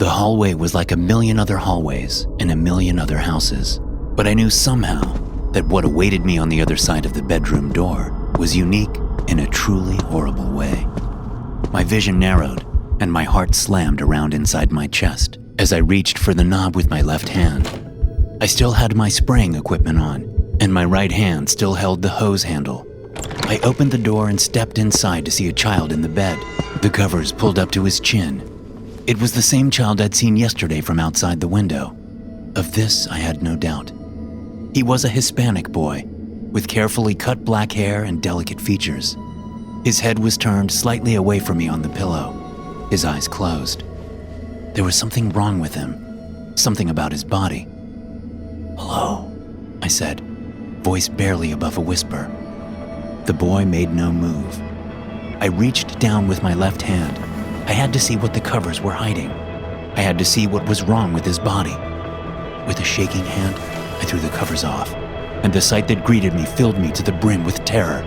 The hallway was like a million other hallways in a million other houses, but I knew somehow that what awaited me on the other side of the bedroom door was unique in a truly horrible way. My vision narrowed and my heart slammed around inside my chest as I reached for the knob with my left hand. I still had my spraying equipment on, and my right hand still held the hose handle. I opened the door and stepped inside to see a child in the bed, the covers pulled up to his chin. It was the same child I'd seen yesterday from outside the window. Of this, I had no doubt. He was a Hispanic boy, with carefully cut black hair and delicate features. His head was turned slightly away from me on the pillow, his eyes closed. There was something wrong with him, something about his body. "Hello," I said, voice barely above a whisper. The boy made no move. I reached down with my left hand. I had to see what the covers were hiding. I had to see what was wrong with his body. With a shaking hand, I threw the covers off, and the sight that greeted me filled me to the brim with terror.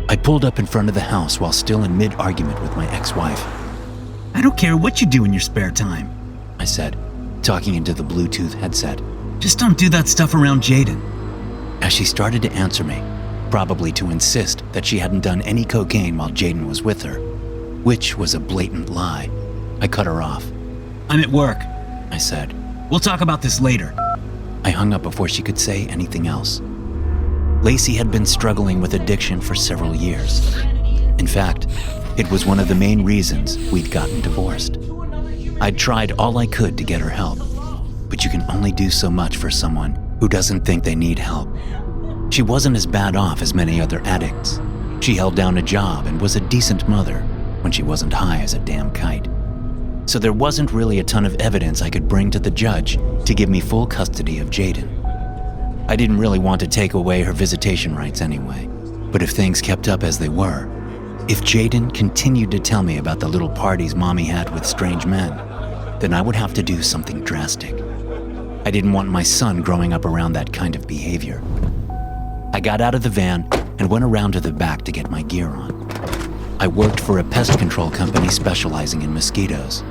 I pulled up in front of the house while still in mid-argument with my ex-wife. "I don't care what you do in your spare time," I said, talking into the Bluetooth headset. "Just don't do that stuff around Jaden." As she started to answer me, probably to insist that she hadn't done any cocaine while Jaden was with her, which was a blatant lie, I cut her off. "I'm at work," I said. "We'll talk about this later." I hung up before she could say anything else. Lacey had been struggling with addiction for several years. In fact, it was one of the main reasons we'd gotten divorced. I'd tried all I could to get her help, but you can only do so much for someone who doesn't think they need help. She wasn't as bad off as many other addicts. She held down a job and was a decent mother when she wasn't high as a damn kite. So there wasn't really a ton of evidence I could bring to the judge to give me full custody of Jaden. I didn't really want to take away her visitation rights anyway, but if things kept up as they were, if Jaden continued to tell me about the little parties Mommy had with strange men, then I would have to do something drastic. I didn't want my son growing up around that kind of behavior. I got out of the van and went around to the back to get my gear on. I worked for a pest control company specializing in mosquitoes.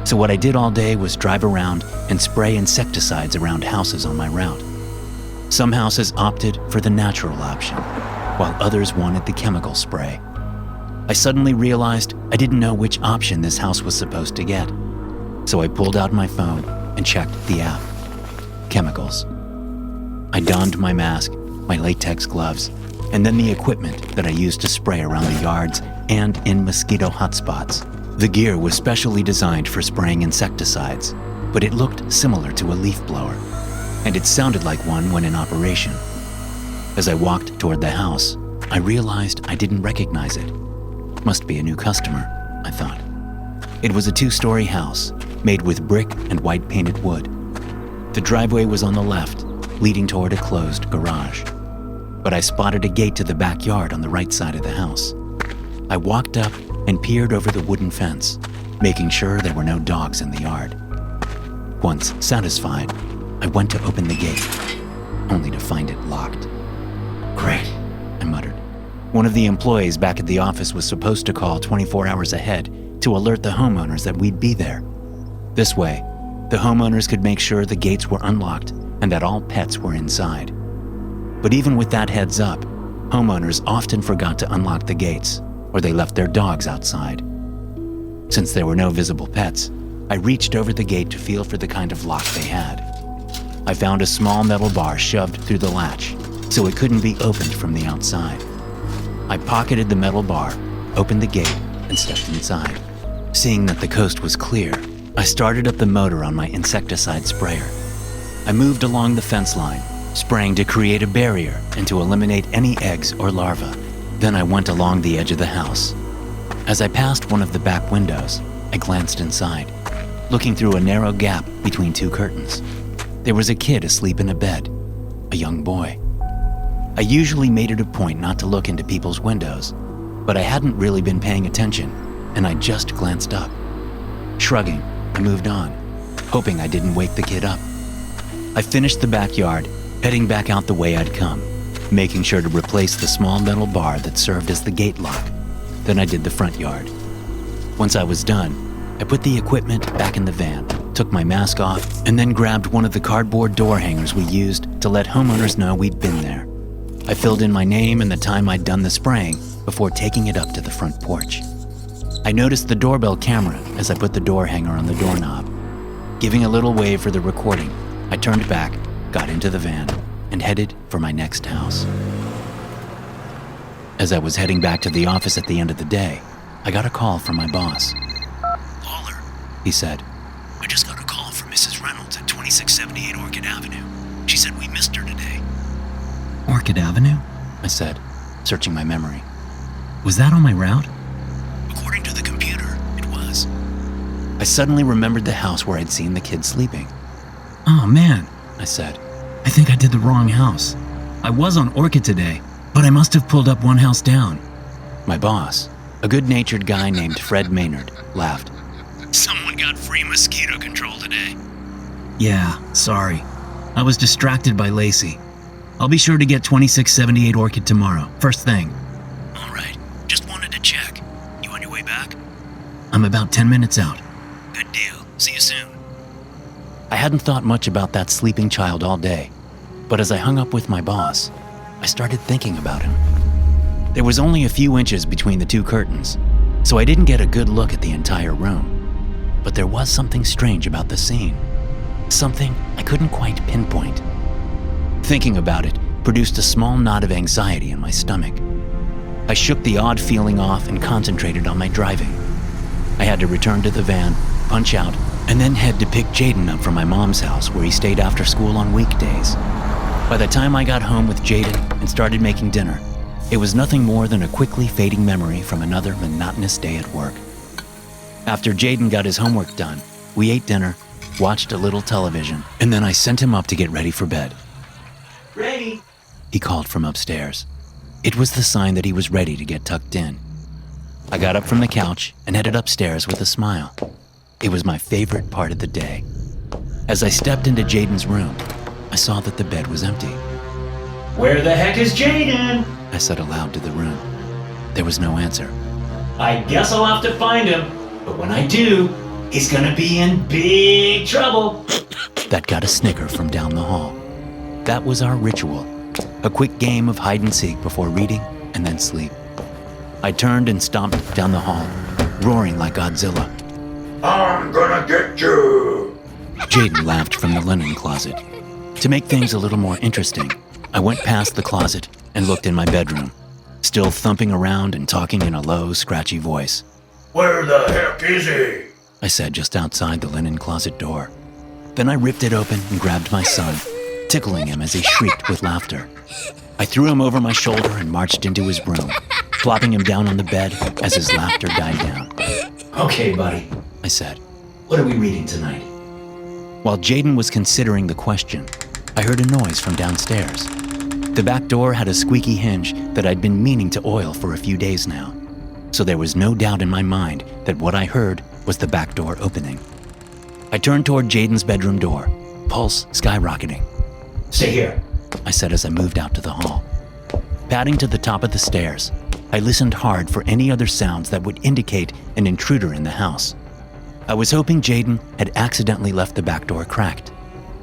So what I did all day was drive around and spray insecticides around houses on my route. Some houses opted for the natural option, while others wanted the chemical spray. I suddenly realized I didn't know which option this house was supposed to get. So I pulled out my phone and checked the app. Chemicals. I donned my mask, my latex gloves, and then the equipment that I used to spray around the yards and in mosquito hotspots. The gear was specially designed for spraying insecticides, but it looked similar to a leaf blower, and it sounded like one when in operation. As I walked toward the house, I realized I didn't recognize it. Must be a new customer, I thought. It was a 2-story house, made with brick and white painted wood. The driveway was on the left, leading toward a closed garage. But I spotted a gate to the backyard on the right side of the house. I walked up and peered over the wooden fence, making sure there were no dogs in the yard. Once satisfied, I went to open the gate, only to find it locked. "Great," I muttered. One of the employees back at the office was supposed to call 24 hours ahead to alert the homeowners that we'd be there. This way, the homeowners could make sure the gates were unlocked and that all pets were inside. But even with that heads up, homeowners often forgot to unlock the gates, or they left their dogs outside. Since there were no visible pets, I reached over the gate to feel for the kind of lock they had. I found a small metal bar shoved through the latch, so it couldn't be opened from the outside. I pocketed the metal bar, opened the gate, and stepped inside. Seeing that the coast was clear, I started up the motor on my insecticide sprayer. I moved along the fence line, spraying to create a barrier and to eliminate any eggs or larvae. Then I went along the edge of the house. As I passed one of the back windows, I glanced inside, looking through a narrow gap between 2 curtains. There was a kid asleep in a bed, a young boy. I usually made it a point not to look into people's windows, but I hadn't really been paying attention, and I just glanced up. Shrugging, I moved on, hoping I didn't wake the kid up. I finished the backyard, heading back out the way I'd come, making sure to replace the small metal bar that served as the gate lock. Then I did the front yard. Once I was done, I put the equipment back in the van, took my mask off, and then grabbed one of the cardboard door hangers we used to let homeowners know we'd been there. I filled in my name and the time I'd done the spraying before taking it up to the front porch. I noticed the doorbell camera as I put the door hanger on the doorknob. Giving a little wave for the recording, I turned back, got into the van, and headed for my next house. As I was heading back to the office at the end of the day, I got a call from my boss. "Lawler," he said, "I just got a call from Mrs. Reynolds at 2678 Orchid Avenue. She said we missed her today." Orchid Avenue? I said, searching my memory. Was that on my route? According to the computer, it was. I suddenly remembered the house where I'd seen the kids sleeping. Oh man, I said. I think I did the wrong house. I was on Orchid today, but I must have pulled up one house down. My boss, a good-natured guy named Fred Maynard, laughed. "Someone got free mosquito control today." Yeah, sorry. I was distracted by Lacey. I'll be sure to get 2678 Orchid tomorrow, first thing. All right, just wanted to check. You on your way back? I'm about 10 minutes out. Good deal. See you soon. I hadn't thought much about that sleeping child all day, but as I hung up with my boss, I started thinking about him. There was only a few inches between the two curtains, so I didn't get a good look at the entire room. But there was something strange about the scene. Something I couldn't quite pinpoint. Thinking about it produced a small knot of anxiety in my stomach. I shook the odd feeling off and concentrated on my driving. I had to return to the van, punch out, and then head to pick Jaden up from my mom's house where he stayed after school on weekdays. By the time I got home with Jaden and started making dinner, it was nothing more than a quickly fading memory from another monotonous day at work. After Jaden got his homework done, we ate dinner, watched a little television, and then I sent him up to get ready for bed. "Ready," he called from upstairs. It was the sign that he was ready to get tucked in. I got up from the couch and headed upstairs with a smile. It was my favorite part of the day. As I stepped into Jaden's room, I saw that the bed was empty. "Where the heck is Jaden?" I said aloud to the room. There was no answer. "I guess I'll have to find him, but when I do, he's gonna be in big trouble." That got a snicker from down the hall. That was our ritual, a quick game of hide and seek before reading and then sleep. I turned and stomped down the hall, roaring like Godzilla. "I'm gonna get you!" Jaden laughed from the linen closet. To make things a little more interesting, I went past the closet and looked in my bedroom, still thumping around and talking in a low, scratchy voice. "Where the heck is he?" I said just outside the linen closet door. Then I ripped it open and grabbed my son, tickling him as he shrieked with laughter. I threw him over my shoulder and marched into his room, plopping him down on the bed as his laughter died down. "Okay, buddy, I said. what are we reading tonight?" While Jaden was considering the question, I heard a noise from downstairs. The back door had a squeaky hinge that I'd been meaning to oil for a few days now, so there was no doubt in my mind that what I heard was the back door opening. I turned toward Jaden's bedroom door, pulse skyrocketing. "Stay here." I said as I moved out to the hall. Padding to the top of the stairs, I listened hard for any other sounds that would indicate an intruder in the house. I was hoping Jaden had accidentally left the back door cracked,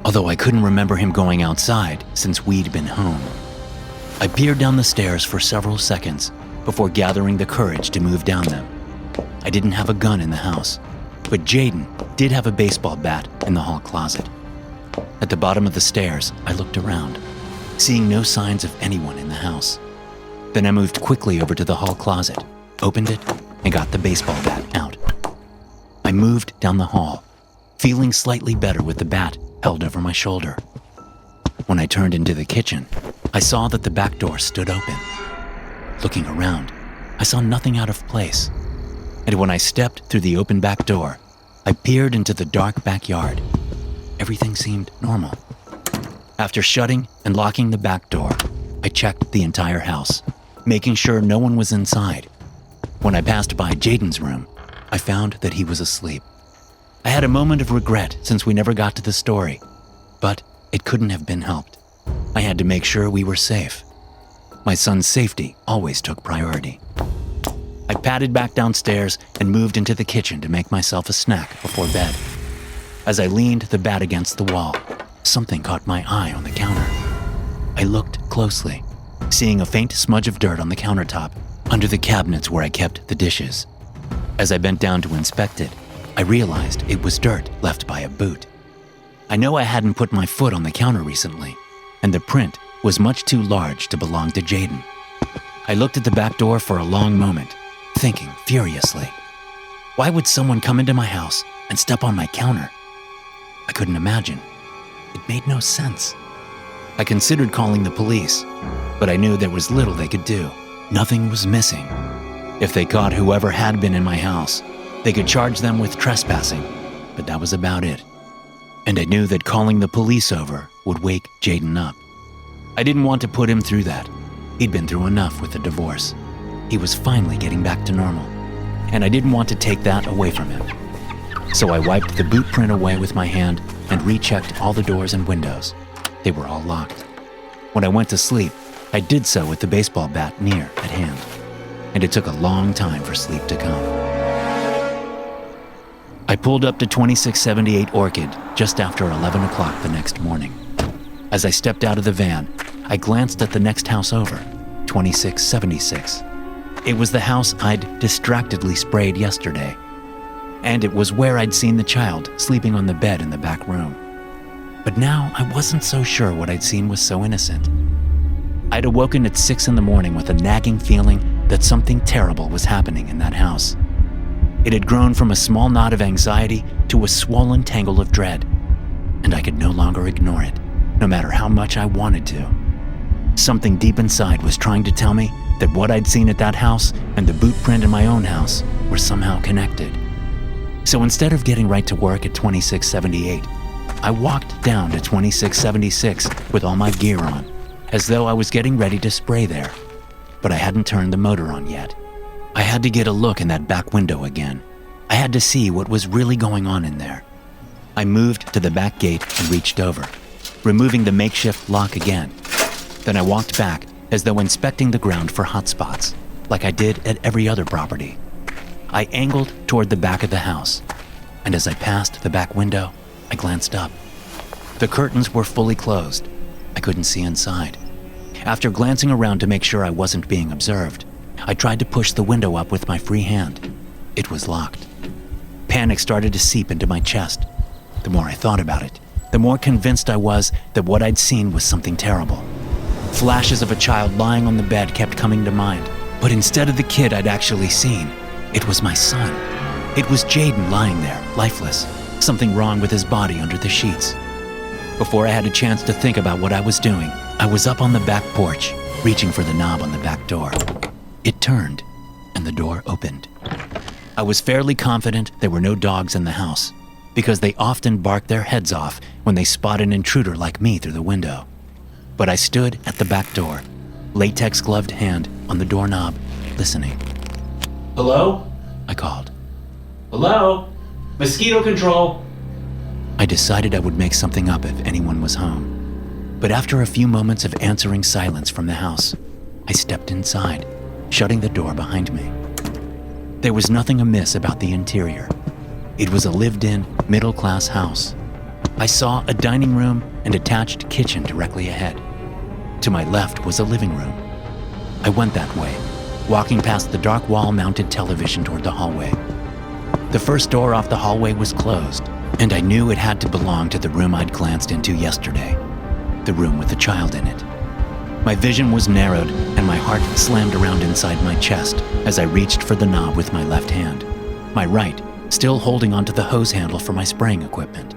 although I couldn't remember him going outside since we'd been home. I peered down the stairs for several seconds before gathering the courage to move down them. I didn't have a gun in the house, but Jaden did have a baseball bat in the hall closet. At the bottom of the stairs, I looked around, seeing no signs of anyone in the house. Then I moved quickly over to the hall closet, opened it, and got the baseball bat out. I moved down the hall, feeling slightly better with the bat held over my shoulder. When I turned into the kitchen, I saw that the back door stood open. Looking around, I saw nothing out of place. And when I stepped through the open back door, I peered into the dark backyard. Everything seemed normal. After shutting and locking the back door, I checked the entire house, making sure no one was inside. When I passed by Jaden's room, I found that he was asleep. I had a moment of regret since we never got to the story, but it couldn't have been helped. I had to make sure we were safe. My son's safety always took priority. I padded back downstairs, and moved into the kitchen to make myself a snack before bed. As I leaned the bat against the wall, something caught my eye on the counter. I looked closely, seeing a faint smudge of dirt on the countertop under the cabinets where I kept the dishes. As I bent down to inspect it, I realized it was dirt left by a boot. I know I hadn't put my foot on the counter recently, and the print was much too large to belong to Jaden. I looked at the back door for a long moment, thinking furiously. Why would someone come into my house and step on my counter? I couldn't imagine. It made no sense. I considered calling the police, but I knew there was little they could do. Nothing was missing. If they caught whoever had been in my house, they could charge them with trespassing, but that was about it. And I knew that calling the police over would wake Jaden up. I didn't want to put him through that. He'd been through enough with the divorce. He was finally getting back to normal, and I didn't want to take that away from him. So I wiped the boot print away with my hand and rechecked all the doors and windows. They were all locked. When I went to sleep, I did so with the baseball bat near at hand, and it took a long time for sleep to come. I pulled up to 2678 Orchid just after 11 o'clock the next morning. As I stepped out of the van, I glanced at the next house over, 2676. It was the house I'd distractedly sprayed yesterday, and it was where I'd seen the child sleeping on the bed in the back room. But now I wasn't so sure what I'd seen was so innocent. I'd awoken at 6 in the morning with a nagging feeling that something terrible was happening in that house. It had grown from a small knot of anxiety to a swollen tangle of dread, and I could no longer ignore it, no matter how much I wanted to. Something deep inside was trying to tell me that what I'd seen at that house and the boot print in my own house were somehow connected. So instead of getting right to work at 2678, I walked down to 2676 with all my gear on, as though I was getting ready to spray there, but I hadn't turned the motor on yet. I had to get a look in that back window again. I had to see what was really going on in there. I moved to the back gate and reached over, removing the makeshift lock again. Then I walked back as though inspecting the ground for hot spots, like I did at every other property. I angled toward the back of the house, and as I passed the back window, I glanced up. The curtains were fully closed. I couldn't see inside. After glancing around to make sure I wasn't being observed, I tried to push the window up with my free hand. It was locked. Panic started to seep into my chest. The more I thought about it, the more convinced I was that what I'd seen was something terrible. Flashes of a child lying on the bed kept coming to mind, but instead of the kid I'd actually seen, it was my son. It was Jaden lying there, lifeless, something wrong with his body under the sheets. Before I had a chance to think about what I was doing, I was up on the back porch, reaching for the knob on the back door. It turned, and the door opened. I was fairly confident there were no dogs in the house, because they often barked their heads off when they spot an intruder like me through the window. But I stood at the back door, latex-gloved hand on the doorknob, listening. Hello? I called. Hello? Mosquito control. I decided I would make something up if anyone was home. But after a few moments of answering silence from the house, I stepped inside, shutting the door behind me. There was nothing amiss about the interior. It was a lived-in, middle-class house. I saw a dining room and attached kitchen directly ahead. To my left was a living room. I went that way, walking past the dark wall-mounted television toward the hallway. The first door off the hallway was closed, and I knew it had to belong to the room I'd glanced into yesterday, the room with the child in it. My vision was narrowed, and my heart slammed around inside my chest as I reached for the knob with my left hand, my right still holding onto the hose handle for my spraying equipment.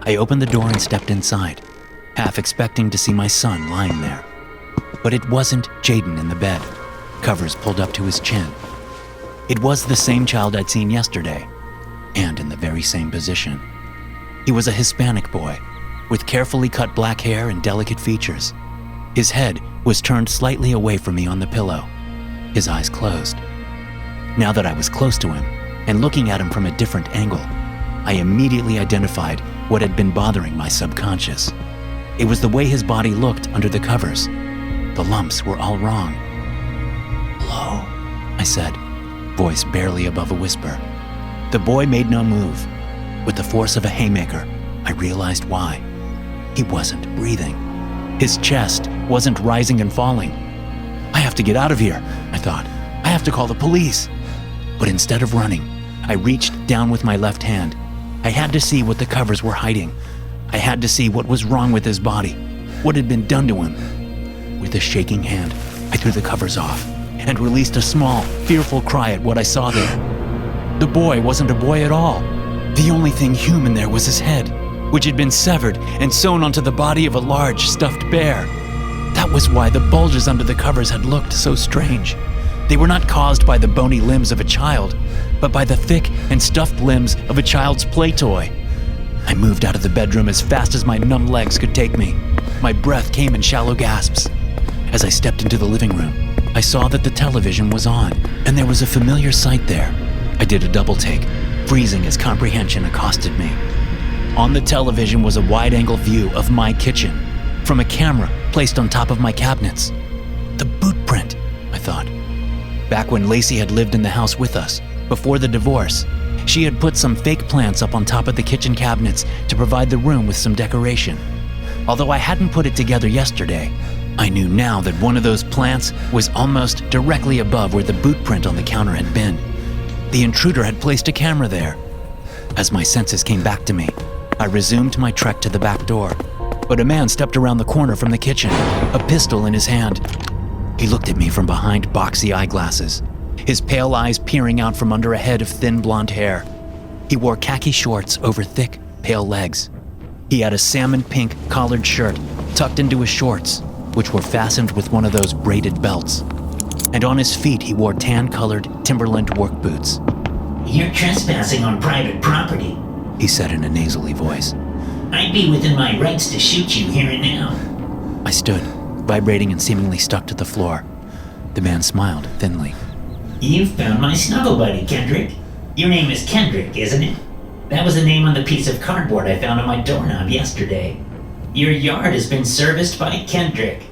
I opened the door and stepped inside, half expecting to see my son lying there. But it wasn't Jaden in the bed, covers pulled up to his chin. It was the same child I'd seen yesterday, and in the very same position. He was a Hispanic boy, with carefully cut black hair and delicate features. His head was turned slightly away from me on the pillow, his eyes closed. Now that I was close to him, and looking at him from a different angle, I immediately identified what had been bothering my subconscious. It was the way his body looked under the covers. The lumps were all wrong. "Hello," I said, voice barely above a whisper. The boy made no move. With the force of a haymaker, I realized why. He wasn't breathing. His chest wasn't rising and falling. I have to get out of here, I thought. I have to call the police. But instead of running, I reached down with my left hand. I had to see what the covers were hiding. I had to see what was wrong with his body, what had been done to him. With a shaking hand, I threw the covers off and released a small, fearful cry at what I saw there. The boy wasn't a boy at all. The only thing human there was his head, which had been severed and sewn onto the body of a large, stuffed bear. That was why the bulges under the covers had looked so strange. They were not caused by the bony limbs of a child, but by the thick and stuffed limbs of a child's play toy. I moved out of the bedroom as fast as my numb legs could take me. My breath came in shallow gasps. As I stepped into the living room, I saw that the television was on, and there was a familiar sight there. I did a double take, freezing as comprehension accosted me. On the television was a wide-angle view of my kitchen, from a camera placed on top of my cabinets. The boot print, I thought. Back when Lacey had lived in the house with us, before the divorce, she had put some fake plants up on top of the kitchen cabinets to provide the room with some decoration. Although I hadn't put it together yesterday, I knew now that one of those plants was almost directly above where the boot print on the counter had been. The intruder had placed a camera there. As my senses came back to me, I resumed my trek to the back door, but a man stepped around the corner from the kitchen, a pistol in his hand. He looked at me from behind boxy eyeglasses, his pale eyes peering out from under a head of thin blonde hair. He wore khaki shorts over thick, pale legs. He had a salmon pink collared shirt tucked into his shorts, which were fastened with one of those braided belts. And on his feet he wore tan-colored Timberland work boots. You're trespassing on private property, he said in a nasally voice. I'd be within my rights to shoot you here and now. I stood, vibrating and seemingly stuck to the floor. The man smiled thinly. You found my snuggle buddy, Kendrick. Your name is Kendrick, isn't it? That was the name on the piece of cardboard I found on my doorknob yesterday. Your yard has been serviced by Kendrick.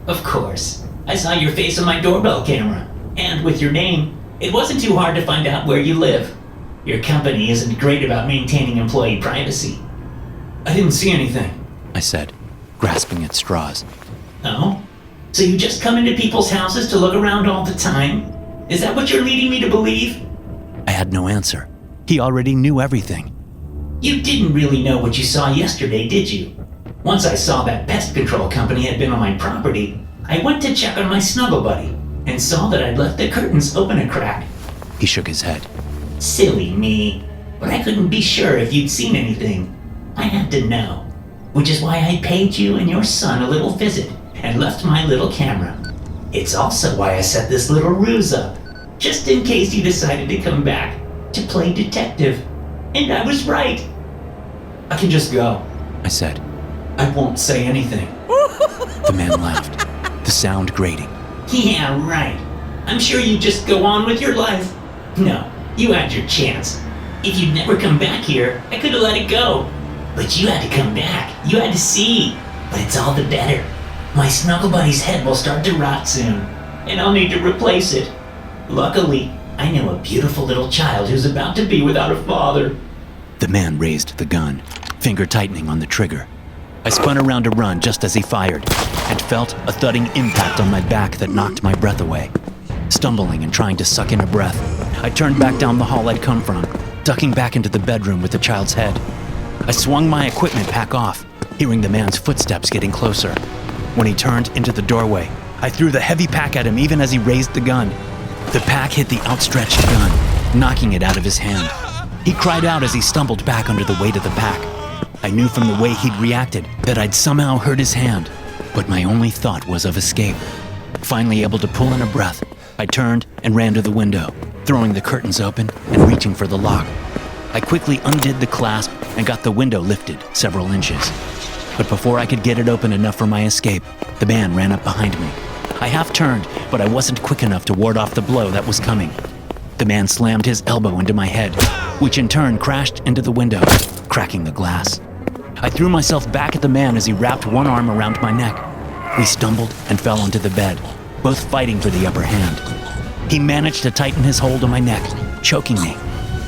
Of course, I saw your face on my doorbell camera, and with your name, it wasn't too hard to find out where you live. Your company isn't great about maintaining employee privacy. I didn't see anything, I said, grasping at straws. Oh? So you just come into people's houses to look around all the time? Is that what you're leading me to believe? I had no answer. He already knew everything. You didn't really know what you saw yesterday, did you? Once I saw that pest control company had been on my property, I went to check on my snuggle buddy and saw that I'd left the curtains open a crack. He shook his head. Silly me, but I couldn't be sure if you'd seen anything. I had to know, which is why I paid you and your son a little visit and left my little camera. It's also why I set this little ruse up, just in case you decided to come back to play detective. And I was right. I can just go, I said. I won't say anything. The man laughed, the sound grating. Yeah, right. I'm sure you'd just go on with your life. No, you had your chance. If you'd never come back here, I could have let it go. But you had to come back. You had to see. But it's all the better. My snuggle buddy's head will start to rot soon, and I'll need to replace it. Luckily, I know a beautiful little child who's about to be without a father. The man raised the gun, finger tightening on the trigger. I spun around to run just as he fired, and felt a thudding impact on my back that knocked my breath away. Stumbling and trying to suck in a breath, I turned back down the hall I'd come from, ducking back into the bedroom with the child's head. I swung my equipment pack off, hearing the man's footsteps getting closer. When he turned into the doorway, I threw the heavy pack at him even as he raised the gun. The pack hit the outstretched gun, knocking it out of his hand. He cried out as he stumbled back under the weight of the pack. I knew from the way he'd reacted that I'd somehow hurt his hand, but my only thought was of escape. Finally able to pull in a breath, I turned and ran to the window, throwing the curtains open and reaching for the lock. I quickly undid the clasp and got the window lifted several inches. But before I could get it open enough for my escape, the man ran up behind me. I half turned, but I wasn't quick enough to ward off the blow that was coming. The man slammed his elbow into my head, which in turn crashed into the window, cracking the glass. I threw myself back at the man as he wrapped one arm around my neck. We stumbled and fell onto the bed, both fighting for the upper hand. He managed to tighten his hold on my neck, choking me.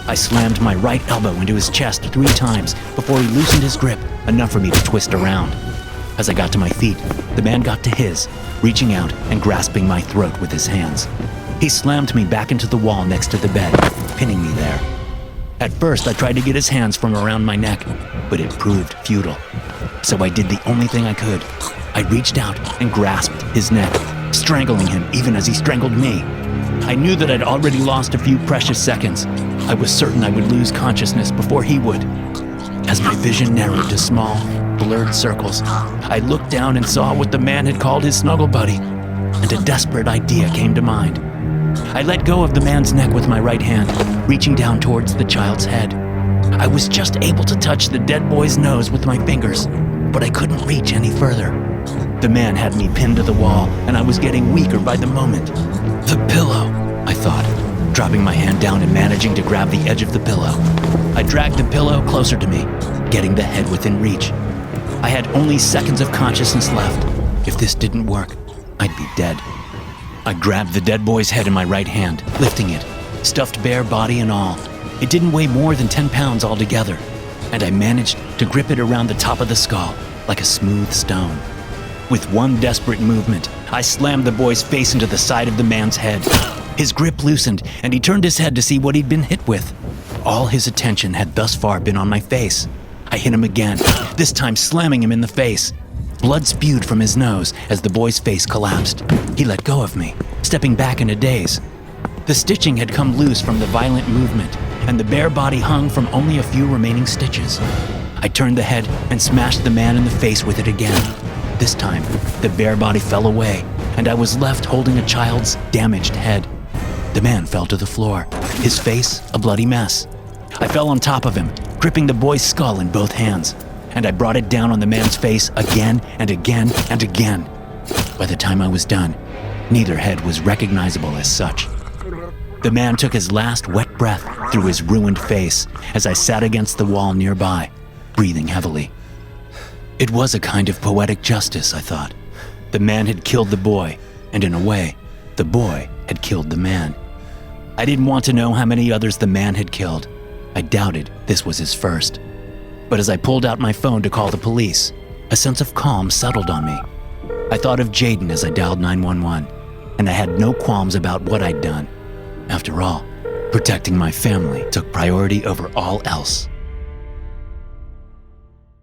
I slammed my right elbow into his chest 3 times before he loosened his grip enough for me to twist around. As I got to my feet, the man got to his, reaching out and grasping my throat with his hands. He slammed me back into the wall next to the bed, pinning me there. At first, I tried to get his hands from around my neck, but it proved futile. So I did the only thing I could. I reached out and grasped his neck, strangling him even as he strangled me. I knew that I'd already lost a few precious seconds. I was certain I would lose consciousness before he would. As my vision narrowed to small, blurred circles, I looked down and saw what the man had called his snuggle buddy, and a desperate idea came to mind. I let go of the man's neck with my right hand, reaching down towards the child's head. I was just able to touch the dead boy's nose with my fingers, but I couldn't reach any further. The man had me pinned to the wall, and I was getting weaker by the moment. The pillow, I thought, dropping my hand down and managing to grab the edge of the pillow. I dragged the pillow closer to me, getting the head within reach. I had only seconds of consciousness left. If this didn't work, I'd be dead. I grabbed the dead boy's head in my right hand, lifting it, stuffed bare body and all. It didn't weigh more than 10 pounds altogether, and I managed to grip it around the top of the skull like a smooth stone. With one desperate movement, I slammed the boy's face into the side of the man's head. His grip loosened, and he turned his head to see what he'd been hit with. All his attention had thus far been on my face. I hit him again, this time slamming him in the face. Blood spewed from his nose as the boy's face collapsed. He let go of me, stepping back in a daze. The stitching had come loose from the violent movement, and the bare body hung from only a few remaining stitches. I turned the head and smashed the man in the face with it again. This time, the bare body fell away, and I was left holding a child's damaged head. The man fell to the floor, his face a bloody mess. I fell on top of him, gripping the boy's skull in both hands, and I brought it down on the man's face again and again and again. By the time I was done, neither head was recognizable as such. The man took his last wet breath through his ruined face as I sat against the wall nearby, breathing heavily. It was a kind of poetic justice, I thought. The man had killed the boy, and in a way, the boy had killed the man. I didn't want to know how many others the man had killed. I doubted this was his first. But as I pulled out my phone to call the police, a sense of calm settled on me. I thought of Jaden as I dialed 911, and I had no qualms about what I'd done. After all, protecting my family took priority over all else.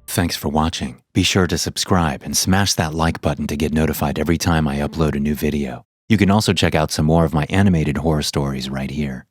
Thanks for watching. Be sure to subscribe and smash that like button to get notified every time I upload a new video. You can also check out some more of my animated horror stories right here.